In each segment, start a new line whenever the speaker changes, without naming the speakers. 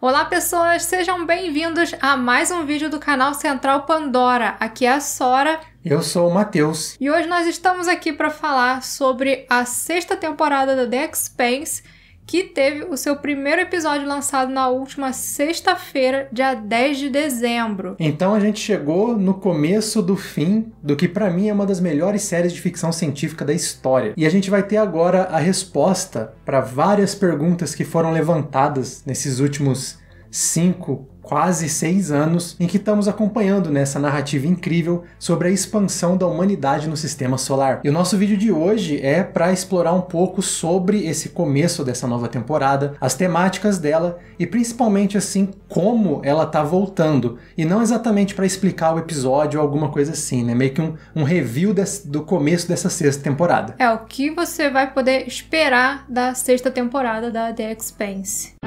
Olá pessoas, sejam bem-vindos a mais um vídeo do canal Central Pandora. Aqui é a Sora.
Eu sou o Matheus.
E hoje nós estamos aqui para falar sobre a sexta temporada da The Expanse, que teve o seu primeiro episódio lançado na última sexta-feira, dia 10 de dezembro.
Então a gente chegou no começo do fim do que pra mim é uma das melhores séries de ficção científica da história. E a gente vai ter agora a resposta para várias perguntas que foram levantadas nesses últimos 5, quase 6 anos em que estamos acompanhando nessa narrativa incrível sobre a expansão da humanidade no sistema solar. E o nosso vídeo de hoje é para explorar um pouco sobre esse começo dessa nova temporada, as temáticas dela e principalmente assim como ela tá voltando. E não exatamente para explicar o episódio ou alguma coisa assim, né? Meio que um review do começo dessa sexta temporada.
É o que você vai poder esperar da sexta temporada da The Expanse.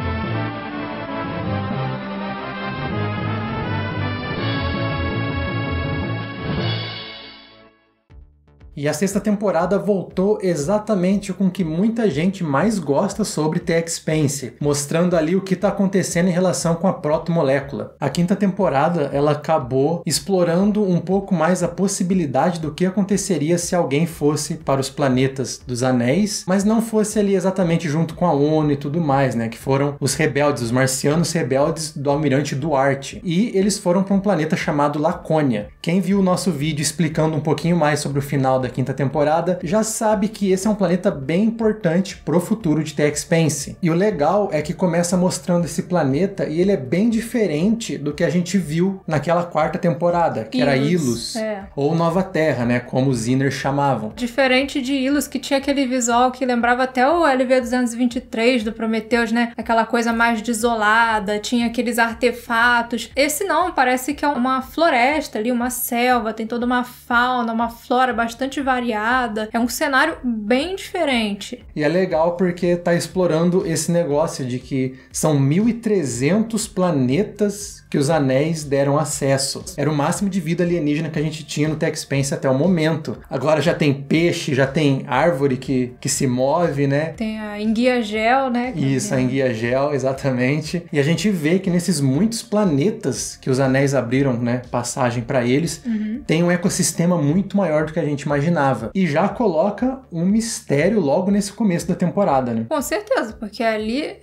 E a sexta temporada voltou exatamente com o que muita gente mais gosta sobre The Expanse, mostrando ali o que está acontecendo em relação com a protomolécula. A quinta temporada ela acabou explorando um pouco mais a possibilidade do que aconteceria se alguém fosse para os planetas dos Anéis, mas não fosse ali exatamente junto com a ONU e tudo mais, né? Que foram os rebeldes, os marcianos rebeldes do Almirante Duarte. E eles foram para um planeta chamado Lacônia. Quem viu o nosso vídeo explicando um pouquinho mais sobre o final da quinta temporada, já sabe que esse é um planeta bem importante pro futuro de The Expanse. E o legal é que começa mostrando esse planeta e ele é bem diferente do que a gente viu naquela quarta temporada, que era Ilus, ou Nova Terra, né, como os Zinner chamavam.
Diferente de Ilus, que tinha aquele visual que lembrava até o LV-223 do Prometheus, né, aquela coisa mais desolada, tinha aqueles artefatos. Esse não, parece que é uma floresta ali, uma selva, tem toda uma fauna, uma flora bastante variada, é um cenário bem diferente.
E é legal porque tá explorando esse negócio de que são 1.300 planetas que os anéis deram acesso. Era o máximo de vida alienígena que a gente tinha no The Expanse até o momento. Agora já tem peixe, já tem árvore que se move, né?
Tem a enguia gel, né?
Isso, a enguia gel, exatamente. E a gente vê que nesses muitos planetas que os anéis abriram, né, passagem para eles, tem um ecossistema muito maior do que a gente imaginava. E já coloca um mistério logo nesse começo da temporada, né?
Com certeza, porque ali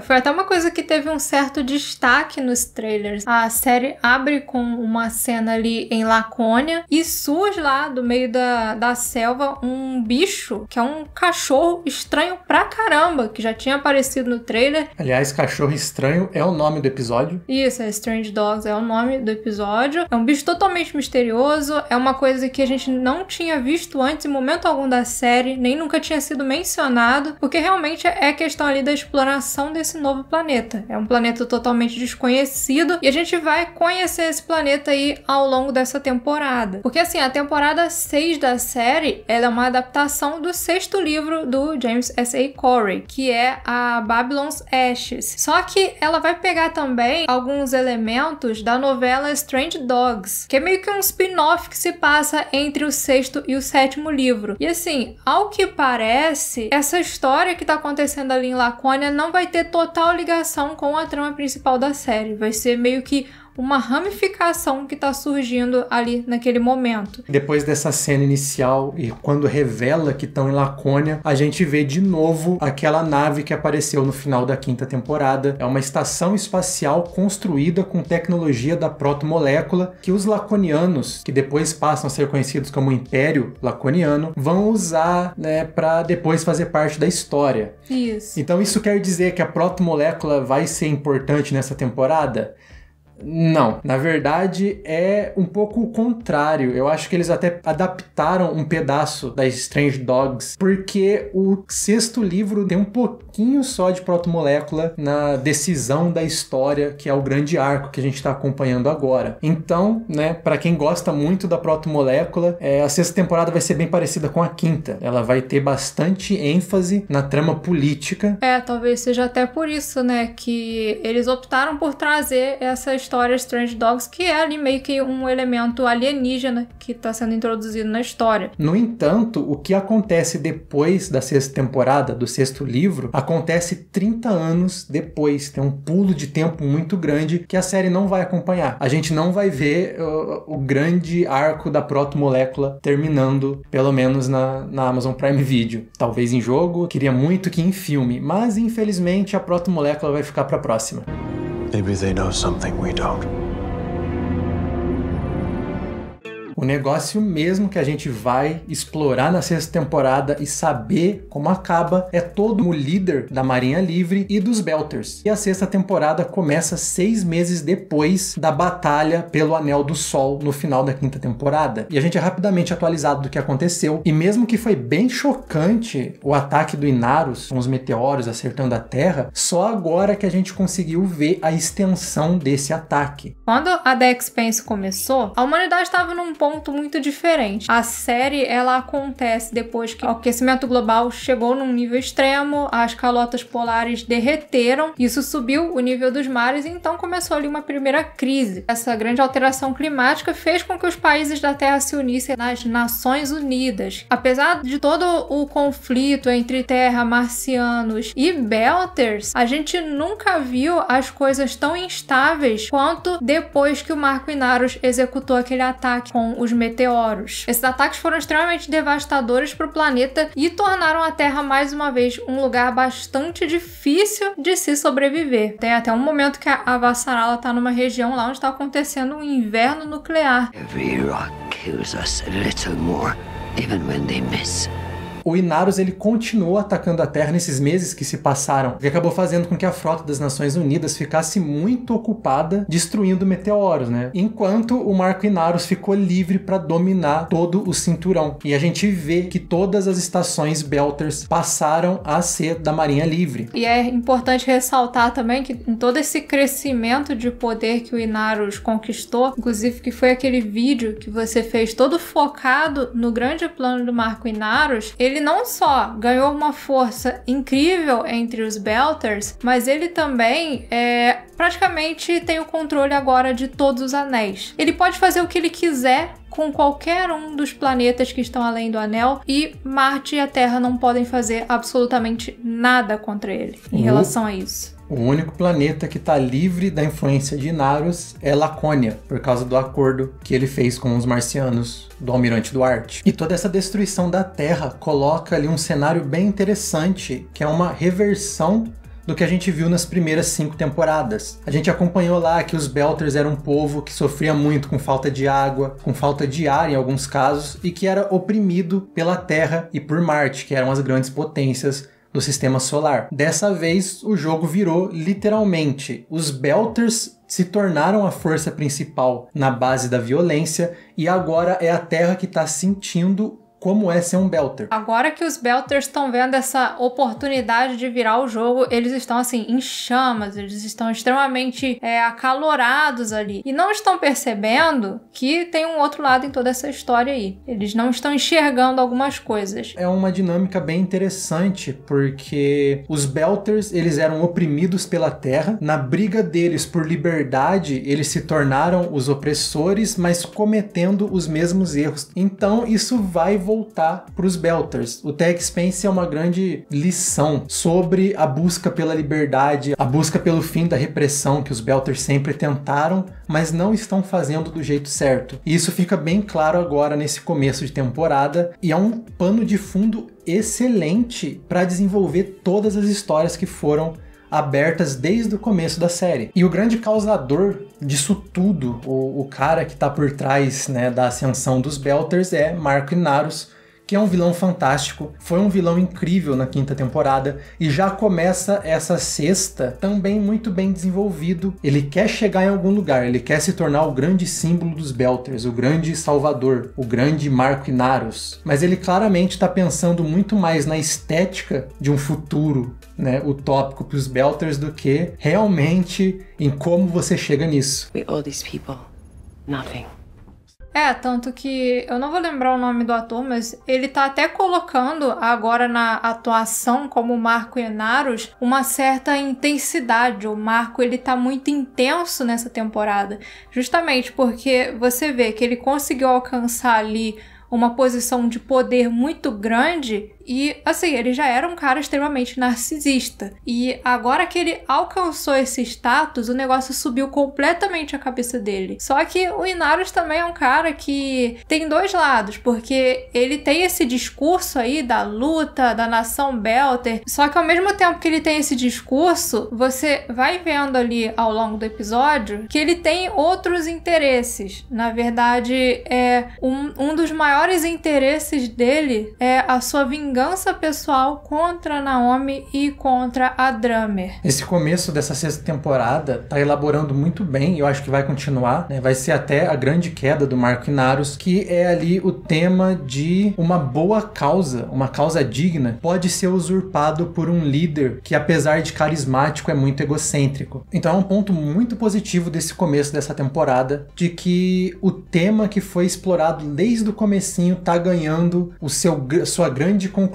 foi até uma coisa que teve um certo destaque nos trailers. A série abre com uma cena ali em Lacônia e surge lá do meio da selva um bicho, que é um cachorro estranho pra caramba, que já tinha aparecido no trailer.
Aliás, Cachorro Estranho é o nome do episódio.
Isso, é Strange Dogs, é o nome do episódio. É um bicho totalmente misterioso, é uma coisa que a gente não tinha visto antes em momento algum da série, nem nunca tinha sido mencionado, porque realmente é questão ali da exploração desse novo planeta. É um planeta totalmente desconhecido e a gente vai conhecer esse planeta aí ao longo dessa temporada. Porque assim, a temporada 6 da série, ela é uma adaptação do 6º livro do James S.A. Corey, que é a Babylon's Ashes. Só que ela vai pegar também alguns elementos da novela Strange Dogs, que é meio que um spin-off que se passa entre o 6º e o 7º livro. E assim, ao que parece, essa história que tá acontecendo ali em Lacônia não vai ter total ligação com a trama principal da série. Vai ser meio que uma ramificação que tá surgindo ali naquele momento.
Depois dessa cena inicial e quando revela que estão em Lacônia, a gente vê de novo aquela nave que apareceu no final da quinta temporada. É uma estação espacial construída com tecnologia da protomolécula que os laconianos, que depois passam a ser conhecidos como Império Laconiano, vão usar, né, para depois fazer parte da história.
Isso.
Então isso quer dizer que a protomolécula vai ser importante nessa temporada? Não, na verdade é um pouco o contrário. Eu acho que eles até adaptaram um pedaço das Strange Dogs, porque o 6º livro tem um pouquinho só de protomolécula na decisão da história, que é o grande arco que a gente está acompanhando agora. Então, né, para quem gosta muito da protomolécula, a sexta temporada vai ser bem parecida com a quinta. Ela vai ter bastante ênfase na trama política.
Talvez seja até por isso, né, que eles optaram por trazer essa história Strange Dogs, que é ali meio que um elemento alienígena que está sendo introduzido na história.
No entanto, o que acontece depois da 6ª temporada, do 6º livro, acontece 30 anos depois. Tem um pulo de tempo muito grande que a série não vai acompanhar. A gente não vai ver o grande arco da protomolécula terminando, pelo menos na Amazon Prime Video. Talvez em jogo, queria muito que em filme, mas infelizmente a protomolécula vai ficar para a próxima.
Maybe they know something we don't.
O negócio mesmo que a gente vai explorar na 6ª temporada e saber como acaba é todo o líder da Marinha Livre e dos Belters. E a 6ª temporada começa 6 meses depois da batalha pelo Anel do Sol no final da 5ª temporada. E a gente é rapidamente atualizado do que aconteceu. E mesmo que foi bem chocante o ataque do Inaros com os meteoros acertando a Terra, só agora que a gente conseguiu ver a extensão desse ataque.
Quando a The Expanse começou, a humanidade estava num ponto muito diferente. A série, ela acontece depois que o aquecimento global chegou num nível extremo, as calotas polares derreteram, isso subiu o nível dos mares e então começou ali uma primeira crise. Essa grande alteração climática fez com que os países da Terra se unissem nas Nações Unidas. Apesar de todo o conflito entre Terra, marcianos e Belters, a gente nunca viu as coisas tão instáveis quanto depois que o Marco Inaros executou aquele ataque com os meteoros. Esses ataques foram extremamente devastadores para o planeta e tornaram a Terra mais uma vez um lugar bastante difícil de se sobreviver. Tem até um momento que a Vassarala está numa região lá onde está acontecendo um inverno nuclear.
Every rock kills us a little more, even when they miss.
O Inaros, ele continuou atacando a Terra nesses meses que se passaram, o que acabou fazendo com que a frota das Nações Unidas ficasse muito ocupada destruindo meteoros, né? Enquanto o Marco Inaros ficou livre para dominar todo o cinturão. E a gente vê que todas as estações Belters passaram a ser da Marinha Livre.
E é importante ressaltar também que em todo esse crescimento de poder que o Inaros conquistou, inclusive que foi aquele vídeo que você fez todo focado no grande plano do Marco Inaros, ele não só ganhou uma força incrível entre os Belters, mas ele também praticamente tem o controle agora de todos os anéis. Ele pode fazer o que ele quiser com qualquer um dos planetas que estão além do anel e Marte e a Terra não podem fazer absolutamente nada contra ele em relação a isso.
O único planeta que está livre da influência de Inaros é Lacônia, por causa do acordo que ele fez com os marcianos do Almirante Duarte. E toda essa destruição da Terra coloca ali um cenário bem interessante, que é uma reversão do que a gente viu nas primeiras 5 temporadas. A gente acompanhou lá que os Belters eram um povo que sofria muito com falta de água, com falta de ar em alguns casos, e que era oprimido pela Terra e por Marte, que eram as grandes potências do sistema solar. Dessa vez, o jogo virou literalmente. Os Belters se tornaram a força principal na base da violência e agora é a Terra que está sentindo como é ser um Belter.
Agora que os Belters estão vendo essa oportunidade de virar o jogo, eles estão assim em chamas, eles estão extremamente acalorados ali e não estão percebendo que tem um outro lado em toda essa história aí. Eles não estão enxergando algumas coisas.
É uma dinâmica bem interessante porque os Belters, eles eram oprimidos pela Terra. Na briga deles por liberdade, eles se tornaram os opressores, mas cometendo os mesmos erros. Então isso vai voltar para os Belters. O The Expanse é uma grande lição sobre a busca pela liberdade, a busca pelo fim da repressão que os Belters sempre tentaram, mas não estão fazendo do jeito certo. E isso fica bem claro agora nesse começo de temporada e é um pano de fundo excelente para desenvolver todas as histórias que foram abertas desde o começo da série. E o grande causador disso tudo, o cara que está por trás, né, da ascensão dos Belters é Marco Inaros, que é um vilão fantástico, foi um vilão incrível na 5ª temporada e já começa essa 6ª também muito bem desenvolvido. Ele quer chegar em algum lugar, ele quer se tornar o grande símbolo dos Belters, o grande salvador, o grande Marco Inaros, mas ele claramente está pensando muito mais na estética de um futuro, né, utópico para os Belters do que realmente em como você chega nisso.
We owe these people nothing.
Tanto que eu não vou lembrar o nome do ator, mas ele tá até colocando agora na atuação como Marco Inaros uma certa intensidade. O Marco, ele tá muito intenso nessa temporada, justamente porque você vê que ele conseguiu alcançar ali uma posição de poder muito grande e, assim, ele já era um cara extremamente narcisista. E agora que ele alcançou esse status, o negócio subiu completamente a cabeça dele. Só que o Inaros também é um cara que tem dois lados, porque ele tem esse discurso aí da luta, da nação Belter, só que ao mesmo tempo que ele tem esse discurso, você vai vendo ali ao longo do episódio que ele tem outros interesses. Na verdade, um dos maiores interesses dele é a sua vingança pessoal contra a Naomi e contra a Drummer.
Esse começo dessa 6ª temporada tá elaborando muito bem, e eu acho que vai continuar, né? Vai ser até a grande queda do Marco Inaros, que é ali o tema de uma boa causa, uma causa digna, pode ser usurpado por um líder que, apesar de carismático, é muito egocêntrico. Então é um ponto muito positivo desse começo dessa temporada, de que o tema que foi explorado desde o comecinho tá ganhando sua grande conclusão.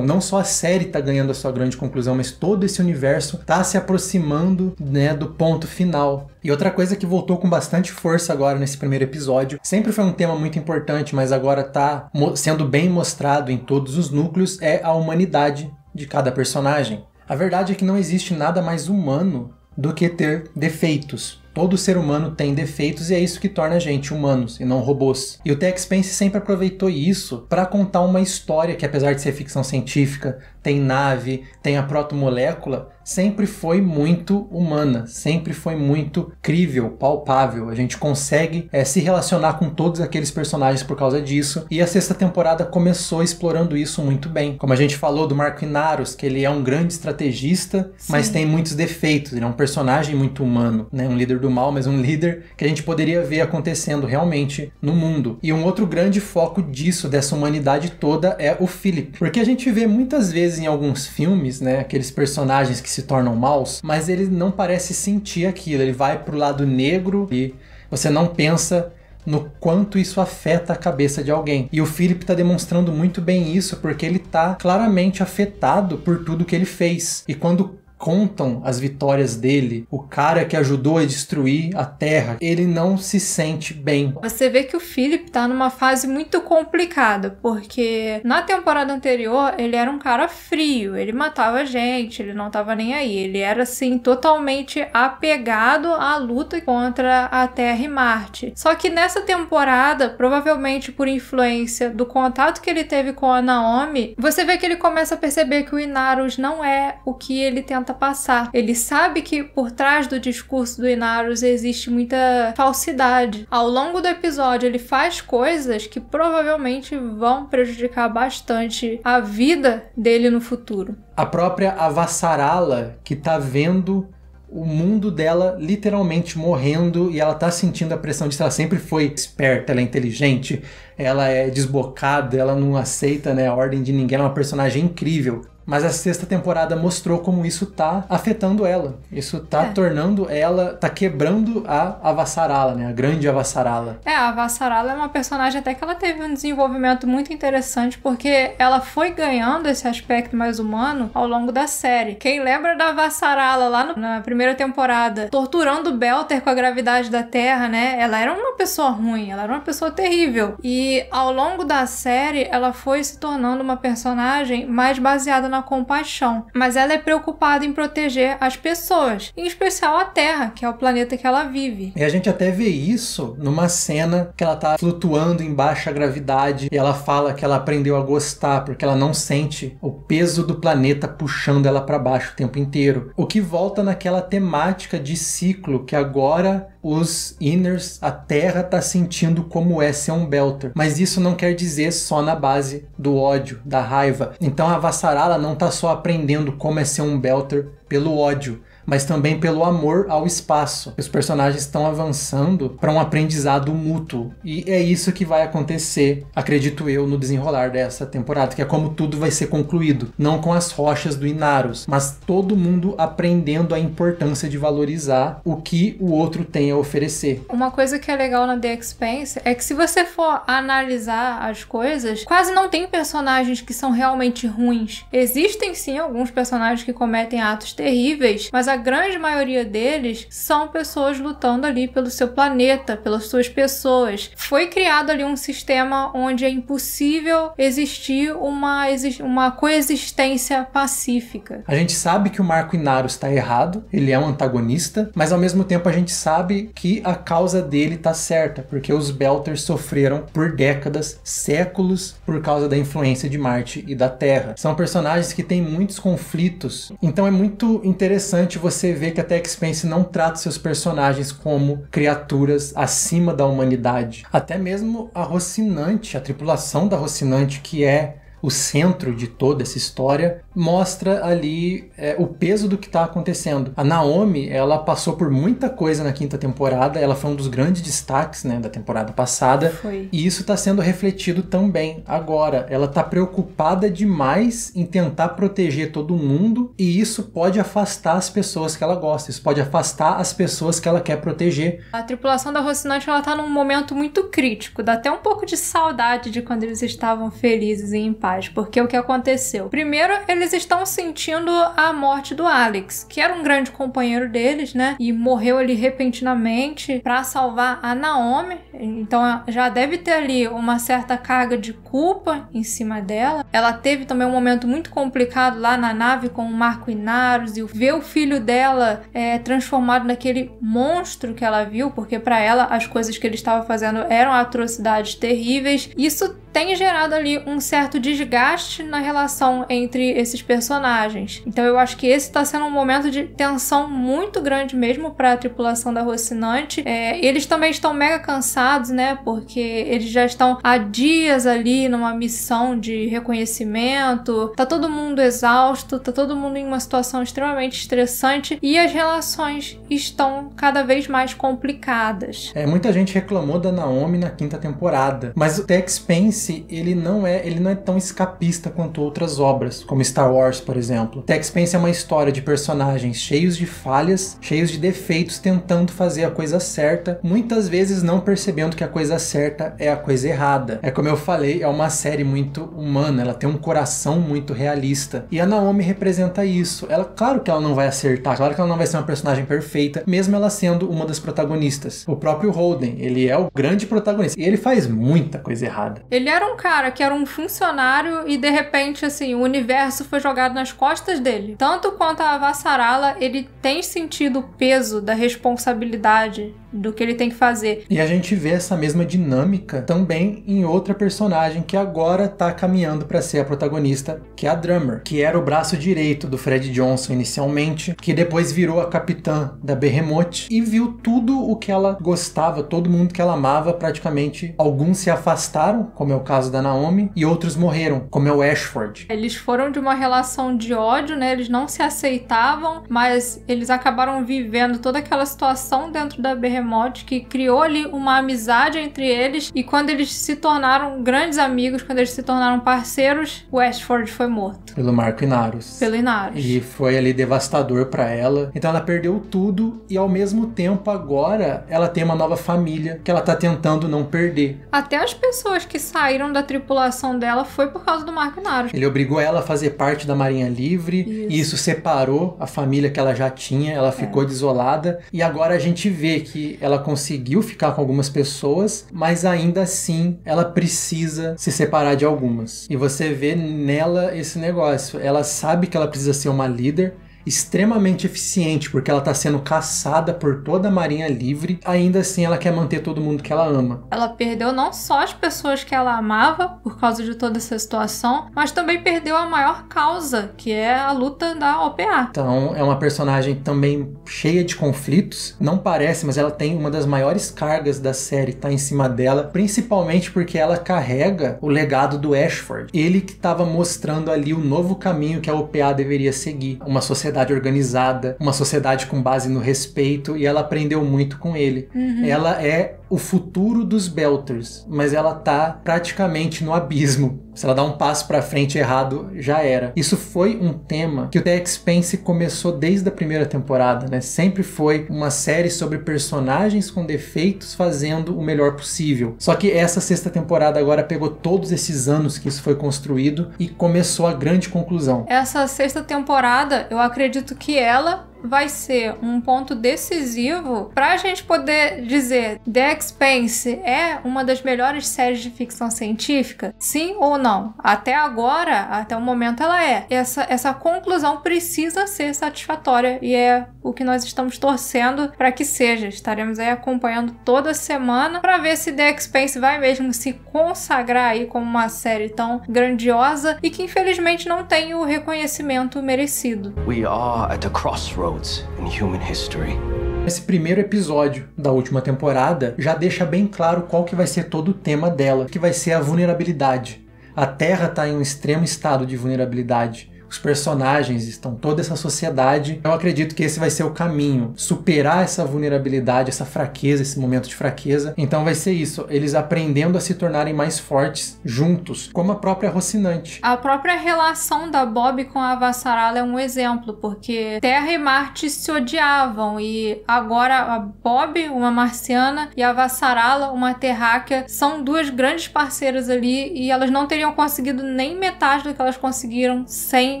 Não só a série tá ganhando a sua grande conclusão, mas todo esse universo tá se aproximando, né, do ponto final. E outra coisa que voltou com bastante força agora nesse primeiro episódio, sempre foi um tema muito importante, mas agora tá sendo bem mostrado em todos os núcleos, é a humanidade de cada personagem. A verdade é que não existe nada mais humano do que ter defeitos. Todo ser humano tem defeitos e é isso que torna a gente humanos e não robôs. E o T.X. Spence sempre aproveitou isso para contar uma história que, apesar de ser ficção científica, tem nave, tem a protomolécula, sempre foi muito humana, sempre foi muito crível, palpável. A gente consegue se relacionar com todos aqueles personagens por causa disso. E a 6ª temporada começou explorando isso muito bem. Como a gente falou do Marco Inaros, que ele é um grande estrategista, sim, mas tem muitos defeitos. Ele é um personagem muito humano, né? Um líder do mal, mas um líder que a gente poderia ver acontecendo realmente no mundo. E um outro grande foco disso, dessa humanidade toda, é o Philip. Porque a gente vê muitas vezes em alguns filmes, né, aqueles personagens que se tornam maus, mas ele não parece sentir aquilo. Ele vai pro lado negro e você não pensa no quanto isso afeta a cabeça de alguém. E o Philip tá demonstrando muito bem isso, porque ele tá claramente afetado por tudo que ele fez. E quando contam as vitórias dele, o cara que ajudou a destruir a Terra, ele não se sente bem.
Você vê que o Philip tá numa fase muito complicada, porque na temporada anterior ele era um cara frio, ele matava gente, ele não tava nem aí, ele era assim totalmente apegado à luta contra a Terra e Marte. Só que nessa temporada, provavelmente por influência do contato que ele teve com a Naomi, você vê que ele começa a perceber que o Inaros não é o que ele tenta passar. Ele sabe que por trás do discurso do Inaros existe muita falsidade. Ao longo do episódio, ele faz coisas que provavelmente vão prejudicar bastante a vida dele no futuro.
A própria Avasarala, que tá vendo o mundo dela literalmente morrendo e ela tá sentindo a pressão disso. Ela sempre foi esperta, ela é inteligente, ela é desbocada, ela não aceita, né, a ordem de ninguém, ela é uma personagem incrível. Mas a 6ª temporada mostrou como isso tá afetando ela. Isso tá tornando ela, tá quebrando a Avasarala, né? A grande Avasarala.
A Avasarala é uma personagem até que ela teve um desenvolvimento muito interessante, porque ela foi ganhando esse aspecto mais humano ao longo da série. Quem lembra da Avasarala lá na primeira temporada, torturando o Belter com a gravidade da Terra, né? Ela era uma pessoa ruim, ela era uma pessoa terrível. E ao longo da série, ela foi se tornando uma personagem mais baseada na compaixão, mas ela é preocupada em proteger as pessoas, em especial a Terra, que é o planeta que ela vive.
E a gente até vê isso numa cena que ela tá flutuando em baixa gravidade e ela fala que ela aprendeu a gostar porque ela não sente o peso do planeta puxando ela para baixo o tempo inteiro. O que volta naquela temática de ciclo que agora os Inners, a Terra tá sentindo como é ser um Belter. Mas isso não quer dizer só na base do ódio, da raiva. Então a Avasarala não tá só aprendendo como é ser um Belter pelo ódio, mas também pelo amor ao espaço. Os personagens estão avançando para um aprendizado mútuo, e é isso que vai acontecer, acredito eu, no desenrolar dessa temporada, que é como tudo vai ser concluído, não com as rochas do Inaros, mas todo mundo aprendendo a importância de valorizar o que o outro tem a oferecer.
Uma coisa que é legal na The Expanse é que se você for analisar as coisas, quase não tem personagens que são realmente ruins. Existem sim alguns personagens que cometem atos terríveis, mas a grande maioria deles são pessoas lutando ali pelo seu planeta, pelas suas pessoas. Foi criado ali um sistema onde é impossível existir uma coexistência pacífica.
A gente sabe que o Marco Inaros está errado, ele é um antagonista, mas ao mesmo tempo a gente sabe que a causa dele está certa, porque os Belters sofreram por décadas, séculos, por causa da influência de Marte e da Terra. São personagens que têm muitos conflitos, então é muito interessante você ver que a The Expanse não trata seus personagens como criaturas acima da humanidade. Até mesmo a Rocinante, a tripulação da Rocinante, que é o centro de toda essa história, mostra ali o peso do que está acontecendo. A Naomi, ela passou por muita coisa na 5ª temporada, ela foi um dos grandes destaques, né, da temporada passada.
Foi.
E isso está sendo refletido também agora. Ela está preocupada demais em tentar proteger todo mundo, e isso pode afastar as pessoas que ela gosta, isso pode afastar as pessoas que ela quer proteger.
A tripulação da Rocinante, ela tá num momento muito crítico, dá até um pouco de saudade de quando eles estavam felizes e em paz. Porque o que aconteceu? Primeiro, eles estão sentindo a morte do Alex, que era um grande companheiro deles, né? E morreu ali repentinamente para salvar a Naomi. Então já deve ter ali uma certa carga de culpa em cima dela. Ela teve também um momento muito complicado lá na nave com o Marco Inaros, e ver o filho dela transformado naquele monstro que ela viu, porque para ela as coisas que ele estava fazendo eram atrocidades terríveis. Isso tem gerado ali um certo desgaste na relação entre esses personagens. Então eu acho que esse está sendo um momento de tensão muito grande mesmo para a tripulação da Rocinante. Eles também estão mega cansados, né? Porque eles já estão há dias ali numa missão de reconhecimento. Tá todo mundo exausto, tá todo mundo em uma situação extremamente estressante, e as relações estão cada vez mais complicadas.
Muita gente reclamou da Naomi na 5ª temporada, mas o The Expanse, ele não é tão escapista quanto outras obras, como Star Wars, por exemplo. The Expanse é uma história de personagens cheios de falhas, cheios de defeitos, tentando fazer a coisa certa, muitas vezes não percebendo que a coisa certa é a coisa errada. É como eu falei, é uma série muito humana, ela tem um coração muito realista, e a Naomi representa isso. Claro que ela não vai acertar, claro que ela não vai ser uma personagem perfeita, mesmo ela sendo uma das protagonistas. O próprio Holden, ele é o grande protagonista, e ele faz muita coisa errada.
Ele era um cara que era um funcionário e de repente, assim, o universo foi jogado nas costas dele. Tanto quanto a Avasarala, ele tem sentido o peso da responsabilidade do que ele tem que fazer.
E a gente vê essa mesma dinâmica também em outra personagem que agora tá caminhando para ser a protagonista, que é a Drummer, que era o braço direito do Fred Johnson inicialmente, que depois virou a capitã da Behemoth e viu tudo o que ela gostava, todo mundo que ela amava, praticamente. Alguns se afastaram, como é o caso da Naomi, e outros morreram, como é o Ashford.
Eles foram de uma relação de ódio, né? Eles não se aceitavam, mas eles acabaram vivendo toda aquela situação dentro da Behemoth, que criou ali uma amizade entre eles, e quando eles se tornaram grandes amigos, quando eles se tornaram parceiros, o Ashford foi morto.
Pelo Marco Inaros.
Pelo Inaros.
E foi ali devastador pra ela. Então ela perdeu tudo, e ao mesmo tempo agora ela tem uma nova família que ela tá tentando não perder.
Até as pessoas que saíram da tripulação dela foi por causa do Marco Inaros.
Ele obrigou ela a fazer parte da Marinha Livre, e isso separou a família que ela já tinha, ela ficou desolada, e agora a gente vê que ela conseguiu ficar com algumas pessoas, mas ainda assim ela precisa se separar de algumas. E você vê nela esse negócio. Ela sabe que ela precisa ser uma líder extremamente eficiente, porque ela está sendo caçada por toda a Marinha Livre. Ainda assim ela quer manter todo mundo que ela ama.
Ela perdeu não só as pessoas que ela amava por causa de toda essa situação, mas também perdeu a maior causa, que é a luta da OPA.
Então é uma personagem também cheia de conflitos. Não parece, mas ela tem uma das maiores cargas da série, tá em cima dela, principalmente porque ela carrega o legado do Ashford. Ele que estava mostrando ali o novo caminho que a OPA deveria seguir. Uma sociedade sociedade organizada, uma sociedade com base no respeito, e ela aprendeu muito com ele. Ela é o futuro dos Belters, mas ela tá praticamente no abismo. Se ela dá um passo pra frente errado, já era. Isso foi um tema que o The Expanse começou desde a primeira temporada, né? Sempre foi uma série sobre personagens com defeitos fazendo o melhor possível. Só que essa sexta temporada agora pegou todos esses anos que isso foi construído e começou a grande conclusão.
Essa sexta temporada, eu acredito que ela vai ser um ponto decisivo pra gente poder dizer The Expanse é uma das melhores séries de ficção científica? Sim ou não? Até agora, até o momento ela é. Essa conclusão precisa ser satisfatória e é o que nós estamos torcendo para que seja. Estaremos aí acompanhando toda semana para ver se The Expanse vai mesmo se consagrar aí como uma série tão grandiosa e que infelizmente não tem o reconhecimento merecido.
We are at a crossroads in human history.
Esse primeiro episódio da última temporada já deixa bem claro qual que vai ser todo o tema dela, que vai ser a vulnerabilidade. A Terra está em um extremo estado de vulnerabilidade. Os personagens estão, toda essa sociedade. Eu acredito que esse vai ser o caminho. Superar essa vulnerabilidade, essa fraqueza, esse momento de fraqueza. Então vai ser isso. Eles aprendendo a se tornarem mais fortes juntos. Como a própria Rocinante.
A própria relação da Bob com a Avasarala é um exemplo. Porque Terra e Marte se odiavam. E agora a Bob, uma marciana, e a Avasarala, uma terráquea, são duas grandes parceiras ali. E elas não teriam conseguido nem metade do que elas conseguiram sem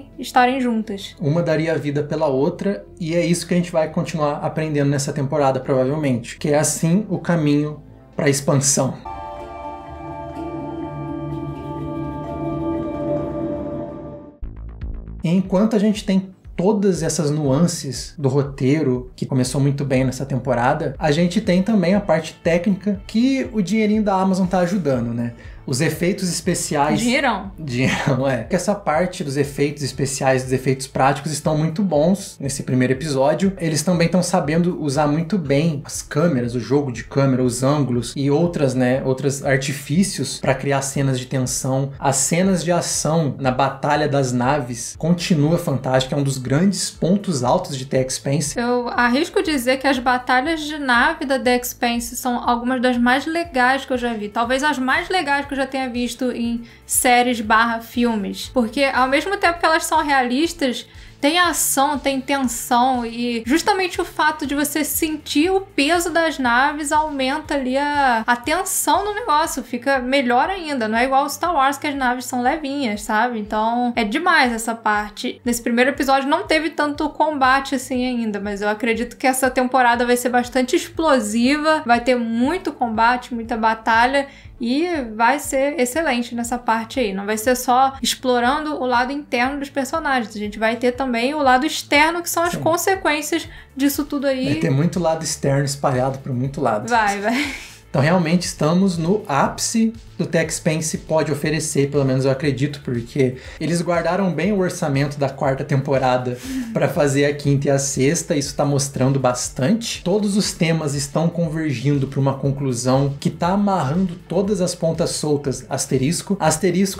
estarem juntas.
Uma daria a vida pela outra, e é isso que a gente vai continuar aprendendo nessa temporada, provavelmente. Que é assim o caminho para a expansão. E enquanto a gente tem todas essas nuances do roteiro, que começou muito bem nessa temporada, a gente tem também a parte técnica que o dinheirinho da Amazon tá ajudando, né? Os efeitos especiais...
Dinheirão,
é. Essa parte dos efeitos especiais, dos efeitos práticos estão muito bons nesse primeiro episódio. Eles também estão sabendo usar muito bem as câmeras, o jogo de câmera, os ângulos e outros artifícios para criar cenas de tensão. As cenas de ação na Batalha das Naves continua fantástica, é um dos grandes pontos altos de The Expanse.
eu arrisco dizer que as batalhas de nave da The Expanse são algumas das mais legais que eu já vi. Talvez as mais legais que eu já tenha visto em séries / filmes. Porque ao mesmo tempo que elas são realistas, tem ação, tem tensão, e justamente o fato de você sentir o peso das naves aumenta ali a tensão do negócio, fica melhor ainda. Não é igual Star Wars, que as naves são levinhas, sabe? Então é demais essa parte. Nesse primeiro episódio não teve tanto combate assim ainda, mas eu acredito que essa temporada vai ser bastante explosiva, vai ter muito combate, muita batalha, e vai ser excelente nessa parte aí. Não vai ser só explorando o lado interno dos personagens. A gente vai ter também o lado externo, que são as consequências disso tudo aí.
Vai ter muito lado externo espalhado por muito lado.
Vai.
Então realmente estamos no ápice do The Expanse pode oferecer, pelo menos eu acredito, porque eles guardaram bem o orçamento da quarta temporada para fazer a quinta e a sexta, isso tá mostrando bastante. Todos os temas estão convergindo para uma conclusão que tá amarrando todas as pontas soltas, asterisco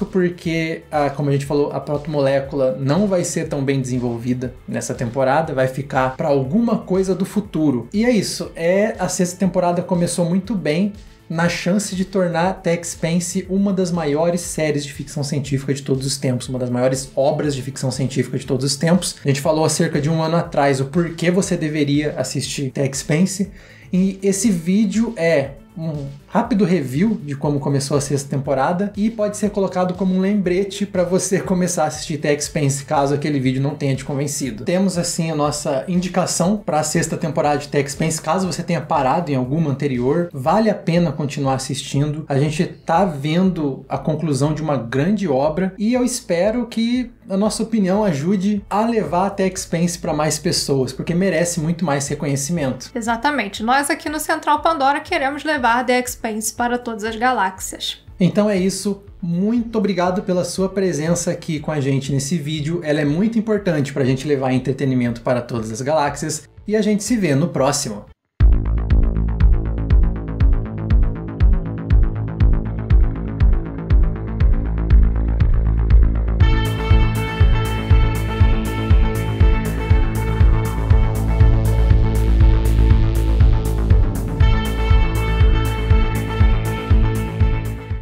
porque, como a gente falou, a protomolécula não vai ser tão bem desenvolvida nessa temporada, vai ficar para alguma coisa do futuro. E é isso, a sexta temporada começou muito bem, na chance de tornar The Expanse uma das maiores séries de ficção científica de todos os tempos, uma das maiores obras de ficção científica de todos os tempos. A gente falou há cerca de um ano atrás o porquê você deveria assistir The Expanse, e esse vídeo é um rápido review de como começou a sexta temporada e pode ser colocado como um lembrete para você começar a assistir The Expanse caso aquele vídeo não tenha te convencido. Temos assim a nossa indicação para a sexta temporada de The Expanse, caso você tenha parado em alguma anterior, vale a pena continuar assistindo. A gente tá vendo a conclusão de uma grande obra e eu espero que a nossa opinião ajude a levar a The Expanse para mais pessoas, porque merece muito mais reconhecimento.
Exatamente. Nós aqui no Central Pandora queremos levar The Expanse para todas as galáxias.
Então é isso. Muito obrigado pela sua presença aqui com a gente nesse vídeo. Ela é muito importante para a gente levar entretenimento para todas as galáxias. E a gente se vê no próximo.